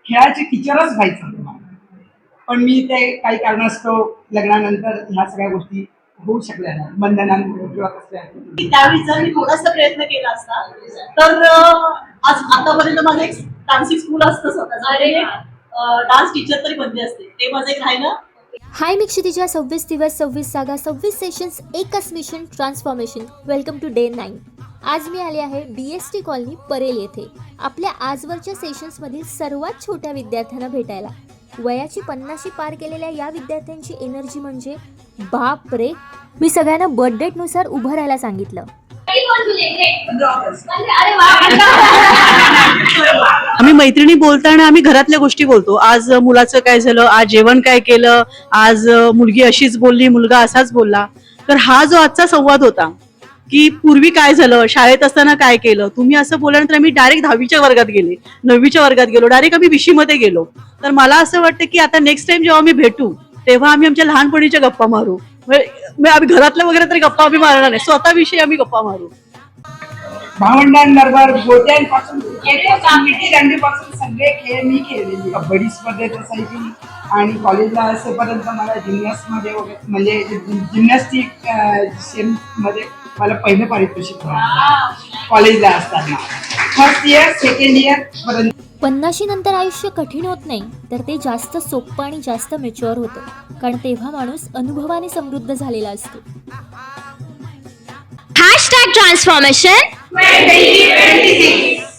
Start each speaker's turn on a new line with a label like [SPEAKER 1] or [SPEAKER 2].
[SPEAKER 1] खेळाचे टीचरच व्हायचं होतं मला. पण मी ते काही कारणास्तव लग्नानंतर ह्या सगळ्या गोष्टी होऊ शकल्या नाही, बंधनांमुळे किंवा कसल्या.
[SPEAKER 2] त्यावेळी जर मी थोडासा प्रयत्न केला असता तर आज आतापर्यंत माझं एक डान्सिंग स्कूल असतं स्वतःचं आणि डान्स टीचर तरी बनले असते. ते माझं एक राहिलं.
[SPEAKER 3] हाय, मी क्षितिजा. 26 दिवस 26 जागा 26 सेशन्स, एकच mission transformation. Welcome to day 9. आज मी आले आहे BST कॉलनी परेल येथे आपल्या आजवरच्या सेशन्समधील सर्वात छोट्या विद्यार्थ्यांना भेटायला. वयाची 50शी पार केलेल्या या विद्यार्थ्यांची एनर्जी म्हणजे बाप रे. मी सगळ्यांना बर्थ डेटनुसार उभं राहायला सांगितलं.
[SPEAKER 4] आम्ही मैत्रिणी बोलताना आम्ही घरातल्या गोष्टी बोलतो. आज मुलाचं काय झालं, आज जेवण काय केलं, आज मुलगी अशीच बोलली, मुलगा असाच बोलला. तर हा जो आजचा संवाद होता की पूर्वी काय झालं, शाळेत असताना काय केलं, तुम्ही असं बोलल्यानंतर आम्ही डायरेक्ट 10वीच्या वर्गात गेले, 9वीच्या वर्गात गेलो, डायरेक्ट आम्ही 20शी मध्ये गेलो. तर मला असं वाटतं की आता नेक्स्ट टाइम जेव्हा आम्ही भेटू तेव्हा आम्ही आमच्या लहानपणीच्या गप्पा मारू. आम्ही घरातल्या वगैरे तरी गप्पा आम्ही मारणार नाही, स्वतःविषयी आम्ही गप्पा मारू.
[SPEAKER 1] भावंडांबरोबर गोट्यांपासून विटी दांडीपासून सगळे खेळ मी खेळलेली. कबड्डी स्पर्धेत असायची आणि कॉलेजला असेपर्यंत मला जिम्नॅस्टमध्ये वगैरे म्हणजे जिम्नॅस्टिक मध्ये मला पहिलं पारितोषिक मिळालं कॉलेजला असताना. फर्स्ट इयर सेकंड इयर पर्यंत.
[SPEAKER 3] 50शी नंतर आयुष्य कठीण होत नाही, तर ते जास्त सोपं आणि जास्त मॅच्युअर होतं. कारण तेव्हा माणूस अनुभवाने समृद्ध झालेला असतो.
[SPEAKER 5] #transformation 2026